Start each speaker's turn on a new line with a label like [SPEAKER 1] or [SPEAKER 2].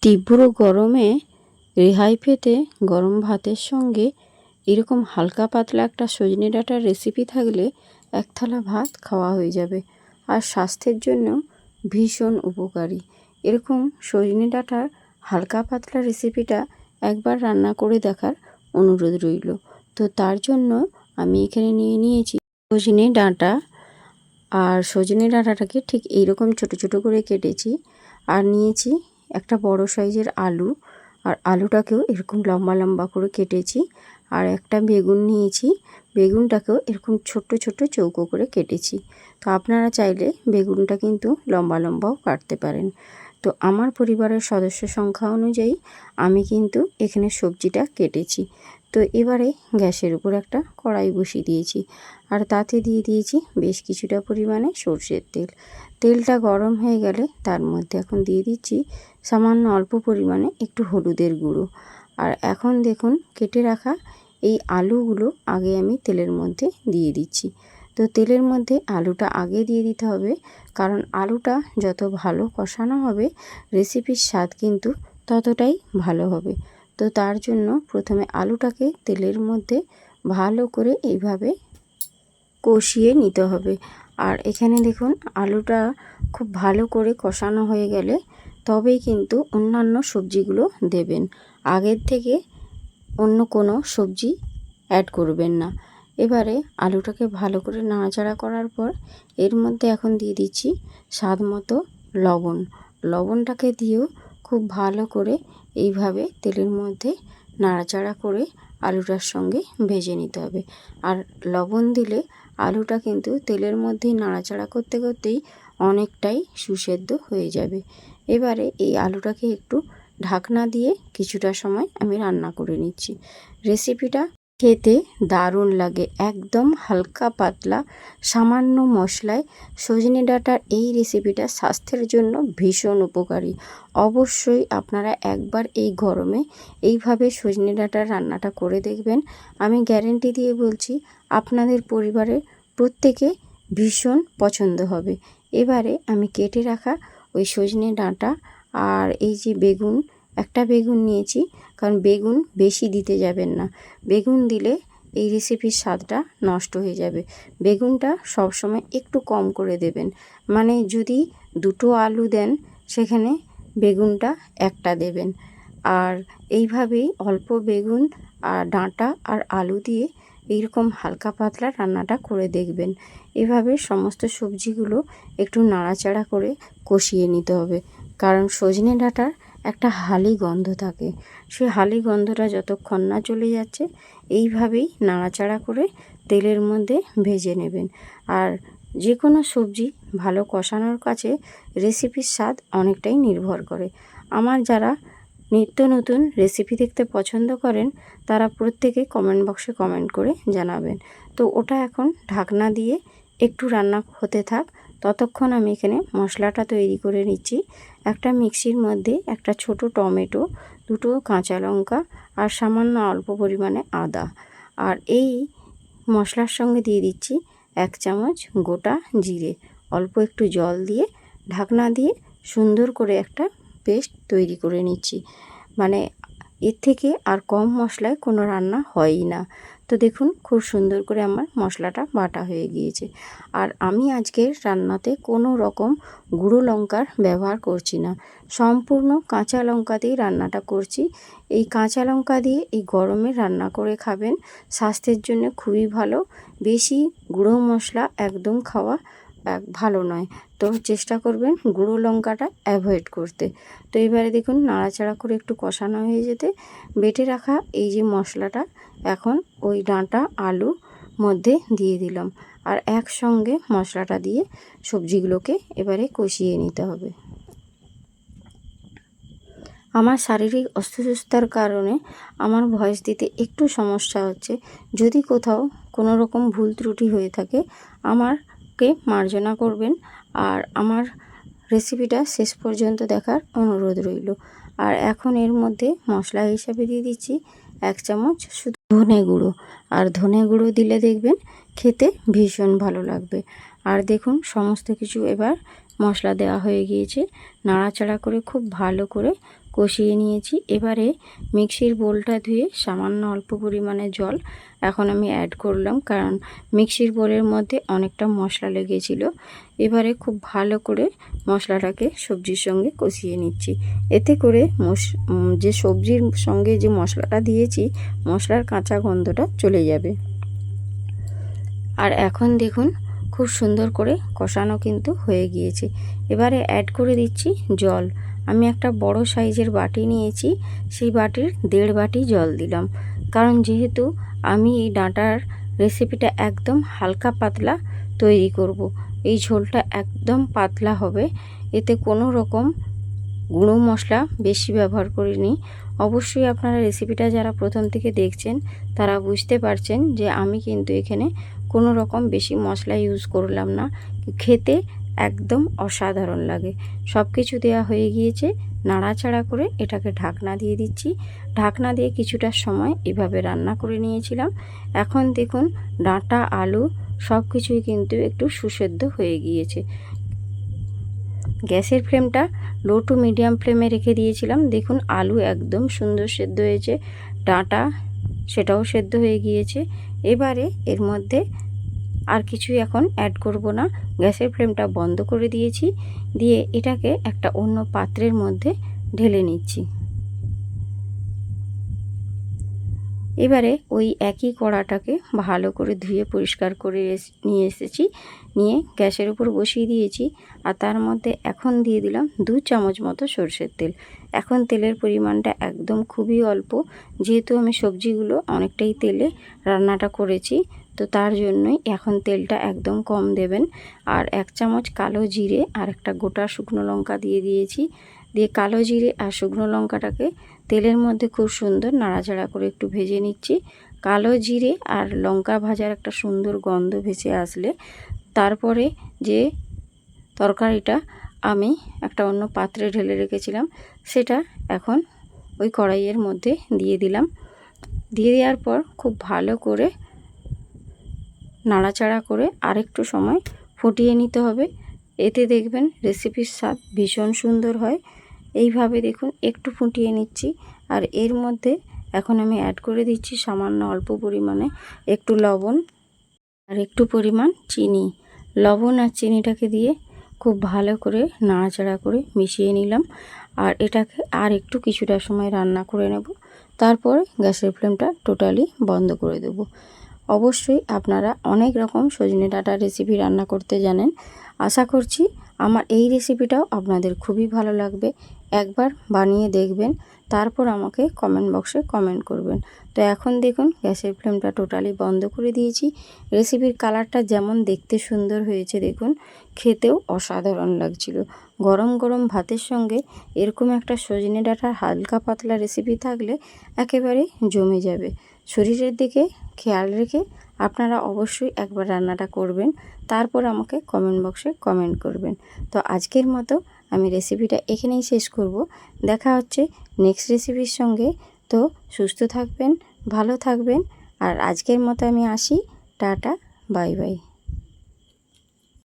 [SPEAKER 1] তীব্র গরমে রেহাই পেতে গরম ভাতের সঙ্গে এরকম হালকা পাতলা একটা সজনে ডাঁটার রেসিপি থাকলে এক থালা ভাত খাওয়া হয়ে যাবে। আর স্বাস্থ্যের জন্য ভীষণ উপকারী। এরকম সজনে ডাঁটার হালকা পাতলা রেসিপিটা একবার রান্না করে দেখার অনুরোধ রইল। তো তার জন্য আমি এখানে নিয়ে নিয়েছি সজনে ডাঁটা। আর সজনে ডাঁটাটাকে ঠিক এইরকম ছোট ছোট করে কেটেছি। আর নিয়েছি একটা বড় সাইজের আলু, আর আলুটাকেও এরকম লম্বা লম্বা করে কেটেছি। আর একটা বেগুন নিয়েছি, বেগুনটাকেও এরকম ছোট্ট ছোট্ট চৌকো করে কেটেছি। তো আপনারা চাইলে বেগুনটা কিন্তু লম্বা লম্বাও কাটতে পারেন। তো আমার পরিবারের সদস্য সংখ্যা অনুযায়ী আমি কিন্তু এখানে সবজিটা কেটেছি। তো এবারে গ্যাসের উপর একটা কড়াই বসিয়ে দিয়েছি, আর তাতে দিয়ে দিয়েছি বেশ কিছুটা পরিমাণে সর্ষের তেল। তেলটা গরম হয়ে গেলে তার মধ্যে এখন দিয়ে দিচ্ছি সামান্য অল্প পরিমাণে একটু হলুদের গুঁড়ো। আর এখন দেখুন কেটে রাখা এই আলুগুলো আগে আমি তেলের মধ্যে দিয়ে দিচ্ছি। তো তেলের মধ্যে আলুটা আগে দিয়ে দিতে হবে, কারণ আলুটা যত ভালো কষানো হবে রেসিপির স্বাদ কিন্তু ততটাই ভালো হবে। তো তার জন্য প্রথমে আলুটাকে তেলের মধ্যে ভালো করে এইভাবে কষিয়ে নিতে হবে। আর এখানে দেখুন আলুটা খুব ভালো করে কষানো হয়ে গেলে তবেই কিন্তু অন্যান্য সবজিগুলো দেবেন। আগের থেকে অন্য কোনো সবজি অ্যাড করবেন না। এবারে আলুটাকে ভালো করে নাড়াচাড়া করার পর এর মধ্যে এখন দিয়ে দিচ্ছি স্বাদ মতো লবণ। লবণটাকে দিয়েও খুব ভালো করে এইভাবে তেলের মধ্যে নাড়াচাড়া করে আলুটার সঙ্গে ভেজে নিতে হবে। আর লবণ দিলে আলুটা কিন্তু তেলের মধ্যেই নাড়াচাড়া করতে করতেই অনেকটাই সুসেদ্ধ হয়ে যাবে। এবারে এই আলুটাকে একটু ঢাকনা দিয়ে কিছুটা সময় আমি রান্না করে নিচ্ছি। রেসিপিটা খেতে দারুণ লাগে। একদম হালকা পাতলা সামান্য মশলায় সজনে ডাঁটার এই রেসিপিটা স্বাস্থ্যের জন্য ভীষণ উপকারী। অবশ্যই আপনারা একবার এই গরমে এইভাবে সজনে ডাঁটার রান্নাটা করে দেখবেন। আমি গ্যারেন্টি দিয়ে বলছি আপনাদের পরিবারের প্রত্যেকে ভীষণ পছন্দ হবে। এবারে আমি কেটে রাখা ওই সজনে ডাঁটা আর এই যে বেগুন, একটা বেগুন নিয়েছি, কারণ বেগুন বেশি দিতে যাবেন না। বেগুন দিলে এই রেসিপির স্বাদটা নষ্ট হয়ে যাবে। বেগুনটা সবসময় একটু কম করে দেবেন। মানে যদি দুটো আলু দেন সেখানে বেগুনটা একটা দেবেন। আর এইভাবেই অল্প বেগুন আর ডাঁটা আর আলু দিয়ে এইরকম হালকা পাতলা রান্নাটা করে দেখবেন। এভাবে সমস্ত সবজিগুলো একটু নাড়াচাড়া করে কষিয়ে নিতে হবে, কারণ সজনে ডাঁটার একটা হালি গন্ধ থাকে। সেই হালি গন্ধটা যতক্ষণ না চলে যাচ্ছে এইভাবেই নাড়াচাড়া করে তেলের মধ্যে ভেজে নেবেন। আর যে কোনো সবজি ভালো কষানোর কাছে রেসিপির স্বাদ অনেকটাই নির্ভর করে। আমার যারা নিত্য নতুন রেসিপি দেখতে পছন্দ করেন তারা প্রত্যেকে কমেন্ট বক্সে কমেন্ট করে জানাবেন। তো ওটা এখন ঢাকনা দিয়ে একটু রান্না হতে থাক। ততক্ষণ আমি এখানে মশলাটা তৈরি করে নিচ্ছি। একটা মিক্সির মধ্যে একটা ছোট টমেটো, দুটো কাঁচা লঙ্কা আর সামান্য অল্প পরিমাণে আদা, আর এই মশলার সঙ্গে দিয়ে দিচ্ছি 1 চামচ গোটা জিরে। অল্প একটু জল দিয়ে ঢাকনা দিয়ে সুন্দর করে একটা পেস্ট তৈরি করে নিচ্ছি। মানে এর থেকে আর কম মশলায় কোনো রান্না হয়ই না। তো দেখুন খুব সুন্দর করে আমার মশলাটা বাটা হয়ে গিয়েছে। আর আমি আজকের রান্নাতে কোনো রকম গুঁড়ো লঙ্কার ব্যবহার করছি না, সম্পূর্ণ কাঁচা লঙ্কা দিয়েই রান্নাটা করছি। এই কাঁচা লঙ্কা দিয়ে এই গরমে রান্না করে খাবেন, স্বাস্থ্যের জন্য খুবই ভালো। বেশি গুঁড়ো মশলা একদম খাওয়া ভালো নয়। তো চেষ্টা করবেন গুঁড়ো লঙ্কাটা অ্যাভয়েড করতে। তো এবারে দেখুন নাড়াচাড়া করে একটু কষানো হয়ে যেতে বেটে রাখা এই যে মশলাটা এখন ওই ডাঁটা আলু মধ্যে দিয়ে দিলাম। আর একসঙ্গে মশলাটা দিয়ে সবজিগুলোকে এবারে কষিয়ে নিতে হবে। আমার শারীরিক অসুস্থতার কারণে আমার ভয়েস দিতে একটু সমস্যা হচ্ছে। যদি কোথাও কোনো রকম ভুল ত্রুটি হয়ে থাকে আমাকে মার্জনা করবেন। আর আমার রেসিপিটা শেষ পর্যন্ত দেখার অনুরোধ রইল। আর এখন এর মধ্যে মশলা হিসাবে দিয়ে দিচ্ছি 1 চামচ শুধু ধনে গুঁড়ো। আর ধনে গুঁড়ো দিলে দেখবেন খেতে ভীষণ ভালো লাগবে। আর দেখুন সমস্ত কিছু এবার মশলা দেওয়া হয়ে গিয়েছে। নাড়াচাড়া করে খুব ভালো করে কষিয়ে নিয়েছি। এবারে মিক্সির বোলটা ধুয়ে সামান্য অল্প পরিমাণে জল এখন আমি অ্যাড করলাম, কারণ মিক্সির বোলের মধ্যে অনেকটা মশলা লেগেছিল। এবারে খুব ভালো করে মশলাটাকে সবজির সঙ্গে কষিয়ে নিচ্ছি। এতে করে যে সবজির সঙ্গে যে মশলাটা দিয়েছি, মশলার কাঁচা গন্ধটা চলে যাবে। আর এখন দেখুন খুব সুন্দর করে কষানো কিন্তু হয়ে গিয়েছে। এবারে অ্যাড করে দিচ্ছি জল। আমি একটা বড় সাইজের বাটি নিয়েছি, সেই বাটির 1.5 বাটি জল দিলাম। কারণ যেহেতু আমি এই ডাঁটার রেসিপিটা একদম হালকা পাতলা তৈরি করব, এই ঝোলটা একদম পাতলা হবে। এতে কোনো রকম গুঁড়ো মশলা বেশি ব্যবহার করিনি। অবশ্যই আপনারা রেসিপিটা যারা প্রথম থেকে দেখছেন তারা বুঝতে পারছেন যে আমি কিন্তু এখানে কোনো রকম বেশি মশলা ইউজ করলাম না। খেতে একদম অসাধারণ লাগে। সব কিছু দেওয়া হয়ে গিয়েছে। নাড়াচাড়া করে এটাকে ঢাকনা দিয়ে দিচ্ছি। ঢাকনা দিয়ে কিছুটা সময় এভাবে রান্না করে নিয়েছিলাম। এখন দেখুন ডাঁটা, আলু সব কিছুই কিন্তু একটু সুসেদ্ধ হয়ে গিয়েছে। গ্যাসের ফ্লেমটা লো টু মিডিয়াম ফ্লেমে রেখে দিয়েছিলাম। দেখুন আলু একদম সুন্দর সেদ্ধ হয়েছে, ডাঁটা সেটাও সেদ্ধ হয়ে গিয়েছে। এবারে এর মধ্যে আর কিছুই এখন অ্যাড করব না। গ্যাসের ফ্লেমটা বন্ধ করে দিয়েছি। দিয়ে এটাকে একটা অন্য পাত্রের মধ্যে ঢেলে নিচ্ছি। এবারে ওই একই কড়াটাকে ভালো করে ধুয়ে পরিষ্কার করে নিয়ে এসেছি। নিয়ে গ্যাসের উপর বসিয়ে দিয়েছি। আর তার মধ্যে এখন দিয়ে দিলাম 2 চামচ মতো সরষের তেল। এখন তেলের পরিমাণটা একদম খুবই অল্প, যেহেতু আমি সবজিগুলো অনেকটাই তেলে রান্নাটা করেছি, তো তার জন্যই এখন তেলটা একদম কম দেবেন। আর 1 চামচ কালো জিরে আর একটা গোটা শুকনো লঙ্কা দিয়ে দিয়েছি। দিয়ে কালো জিরে আর শুকনো লঙ্কাটাকে তেলের মধ্যে খুব সুন্দর নাড়াচাড়া করে একটু ভেজে নিচ্ছি। কালো জিরে আর লঙ্কা ভাজার একটা সুন্দর গন্ধ ভেসে আসলে তারপরে যে তরকারিটা আমি একটা অন্য পাত্রে ঢেলে রেখেছিলাম সেটা এখন ওই কড়াইয়ের মধ্যে দিয়ে দিলাম। দিয়ে দেওয়ার পর খুব ভালো করে নাড়াচাড়া করে আরেকটু সময় ফুটিয়ে নিতে হবে। এতে দেখবেন রেসিপির স্বাদ ভীষণ সুন্দর হয়। এইভাবে দেখুন একটু ফুটিয়ে নিচ্ছি। আর এর মধ্যে এখন আমি অ্যাড করে দিচ্ছি সামান্য অল্প পরিমাণে একটু লবণ আর একটু পরিমাণ চিনি। লবণ আর চিনিটাকে দিয়ে খুব ভালো করে নাড়াচাড়া করে মিশিয়ে নিলাম। আর এটাকে আর একটু কিছুটা সময় রান্না করে নেব। তারপর গ্যাসের ফ্লেমটা টোটালি বন্ধ করে দেব। অবশ্যই আপনারা অনেক রকম সজনে ডাঁটার রেসিপি রান্না করতে জানেন। আশা করছি আমার এই রেসিপিটাও আপনাদের খুবই ভালো লাগবে। একবার বানিয়ে দেখবেন, তারপর আমাকে কমেন্ট বক্সে কমেন্ট করবেন। তো এখন দেখুন গ্যাসের ফ্লেমটা টোটালি বন্ধ করে দিয়েছি। রেসিপির কালারটা যেমন দেখতে সুন্দর হয়েছে, দেখুন খেতেও অসাধারণ লাগছিল। গরম গরম ভাতের সঙ্গে এরকম একটা সজনে ডাঁটার হালকা পাতলা রেসিপি থাকলে একেবারে জমে যাবে। শরীরের দিকে খেয়াল রেখে আপনারা অবশ্যই একবার রান্নাটা করবেন, তারপর আমাকে কমেন্ট বক্সে কমেন্ট করবেন। তো আজকের মতো আমি রেসিপিটা এখানেই শেষ করব। দেখা হচ্ছে নেক্সট রেসিপির সঙ্গে। তো সুস্থ থাকবেন, ভালো থাকবেন। আর আজকের মতো আমি আসি। Tata, bye bye.